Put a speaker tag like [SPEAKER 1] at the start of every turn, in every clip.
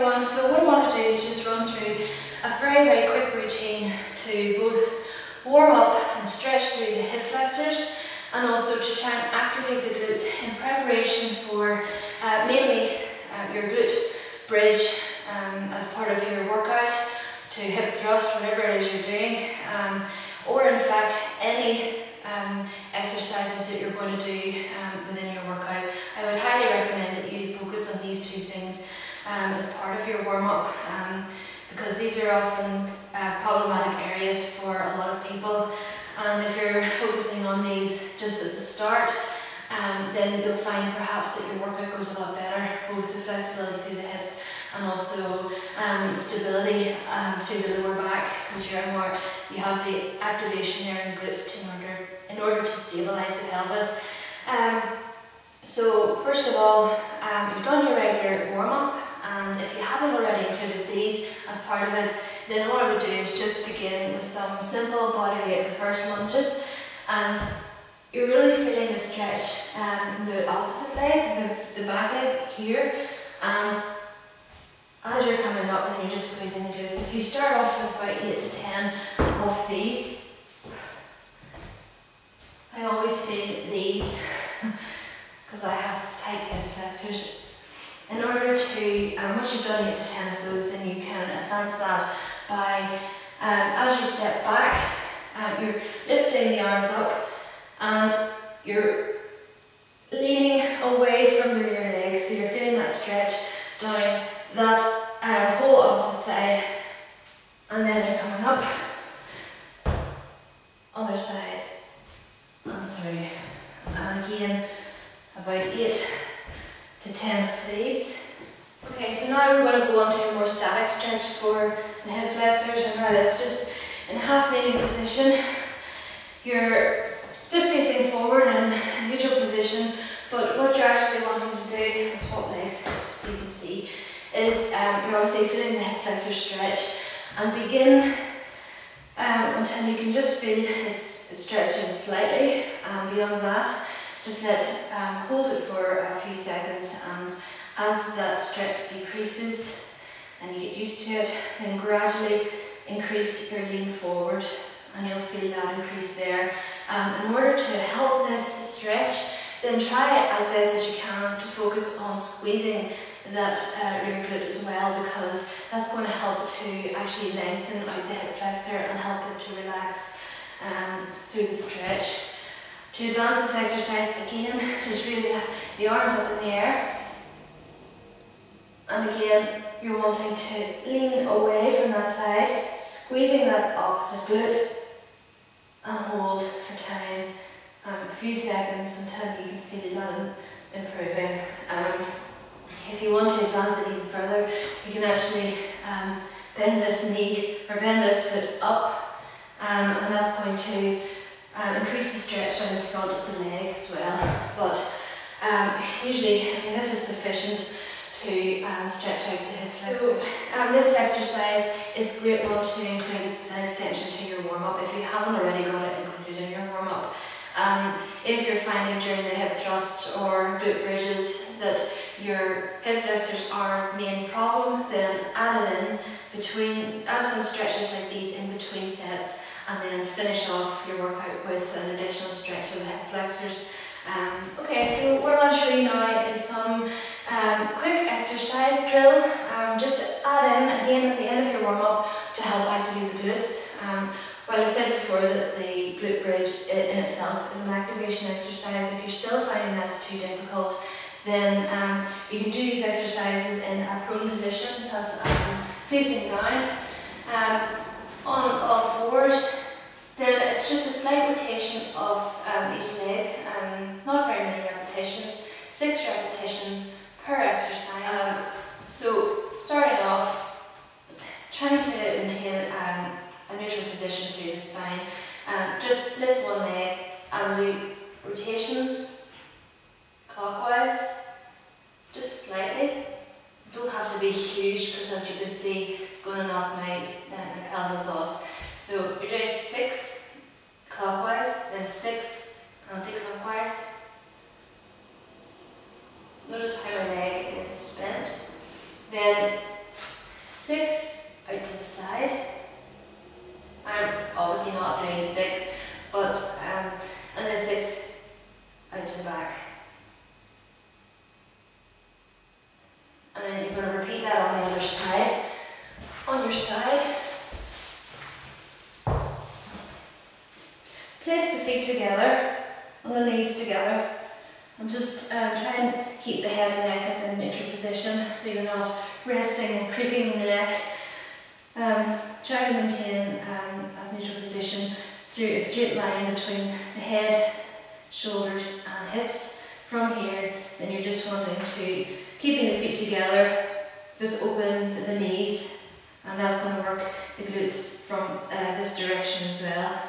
[SPEAKER 1] everyone, so what I want to do is just run through a very quick routine to both warm up and stretch through the hip flexors and also to try and activate the glutes in preparation for mainly your glute bridge as part of your workout, to hip thrust, whatever it is you're doing, or in fact any exercises that you're going to do within your workout. I would highly recommend that you focus on these two things as part of your warm-up, because these are often problematic areas for a lot of people, and if you're focusing on these just at the start, then you'll find perhaps that your workout goes a lot better, both the flexibility through the hips and also stability through the lower back, because you have the activation there in the glutes in order to stabilise the pelvis. So first of all, you've done your regular warm-up, and if you haven't already included these as part of it, then all I would do is just begin with some simple body weight reverse lunges, and you're really feeling the stretch in the opposite leg, the back leg here, and as you're coming up, then you're just squeezing the glutes. If you start off with about 8 to 10 of these, I always feel these because I have tight hip flexors. In order to, once you've done 8 to 10 of those, then you can advance that by, as you step back, you're lifting the arms up and you're leaning away from the rear leg, so you're feeling that stretch down that whole opposite side, and then you're coming up, other side, and through, and again about 8 to 10 of these. Okay, so now we're going to go on to a more static stretch for the hip flexors, and that is just in half kneeling position. You're just facing forward in a neutral position, but what you're actually wanting to do, swap legs so you can see, is you're obviously feeling the hip flexor stretch, and begin until you can just feel it's stretching slightly. Beyond that, just hold it for a few seconds, and as that stretch decreases and you get used to it, then gradually increase your lean forward, and you'll feel that increase there. In order to help this stretch, then try as best as you can to focus on squeezing that rear glute as well, because that's going to help to actually lengthen out the hip flexor and help it to relax through the stretch. To advance this exercise, again, just raise the arms up in the air, and again you're wanting to lean away from that side, squeezing that opposite glute, and hold for time, a few seconds until you can feel that improving. If you want to advance it even further, you can actually bend this knee or bend this foot up, and that's going to increase the stretch down the front of the leg as well. But usually, this is sufficient to stretch out the hip flexor. So, this exercise is a great one to include as an extension to your warm-up if you haven't already got it included in your warm-up. If you're finding during the hip thrust or glute bridges that your hip flexors are the main problem, then add some stretches like these in between sets, and then finish off your workout with an additional stretch of the hip flexors. Okay, so what I want to show you now is some quick exercise drill. Just add in again at the end of your warm-up to help activate the glutes. Well, I said before that the glute bridge in itself is an activation exercise. If you're still finding that it's too difficult, then you can do these exercises in a prone position, that's facing down, on all fours. Then it's just a slight rotation of each leg, not very many repetitions, 6 repetitions per exercise. So starting off, trying to maintain a neutral position through the spine. Just lift one leg and do rotations clockwise, just slightly. Don't have to be huge, because as you can see, it's going to knock my pelvis off. So you're doing 6 clockwise, then 6 anti-clockwise. Notice how my leg is bent. Then 6 out to the side. I'm obviously not doing 6, but and then 6 out to the back. And then you're going to repeat that on the other side. On your side, place the feet together, and the knees together, and just try and keep the head and neck as in neutral position, so you're not resting and creaking the neck. Try to maintain as neutral position through a straight line between the head, shoulders and hips. From here, then you're just wanting to, keeping the feet together, just open the knees, and that's going to work the glutes from this direction as well.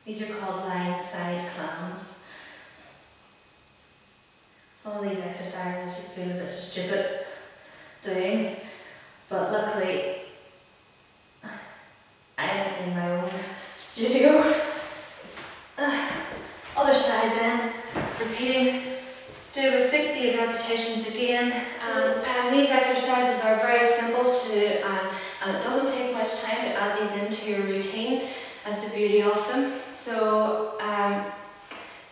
[SPEAKER 1] These are called lying side clams. Some of these exercises you feel a bit stupid doing, but luckily I'm in my own studio. Other side then, repeating, do about 68 repetitions again, and these exercises are very simple to do, and it doesn't take much time to add these into your routine. That's the beauty of them. So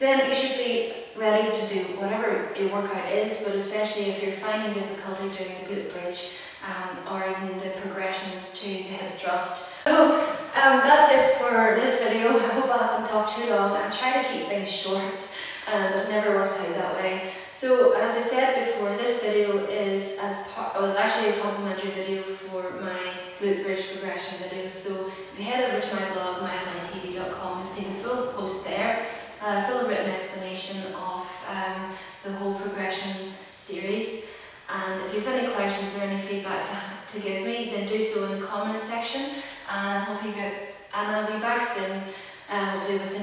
[SPEAKER 1] then you should be ready to do whatever your workout is, but especially if you're finding difficulty doing the glute bridge or even the progressions to the hip thrust. So that's it for this video. I hope I haven't talked too long. I try to keep things short, but it never works out that way. So as I said before, this video is was actually a complimentary video for my glute bridge progression video. So if you head over to my blog, mymitv.com, you'll see the full post there, full written explanation of the whole progression series. And if you have any questions or any feedback to give me, then do so in the comments section. And I'll be back soon, hopefully with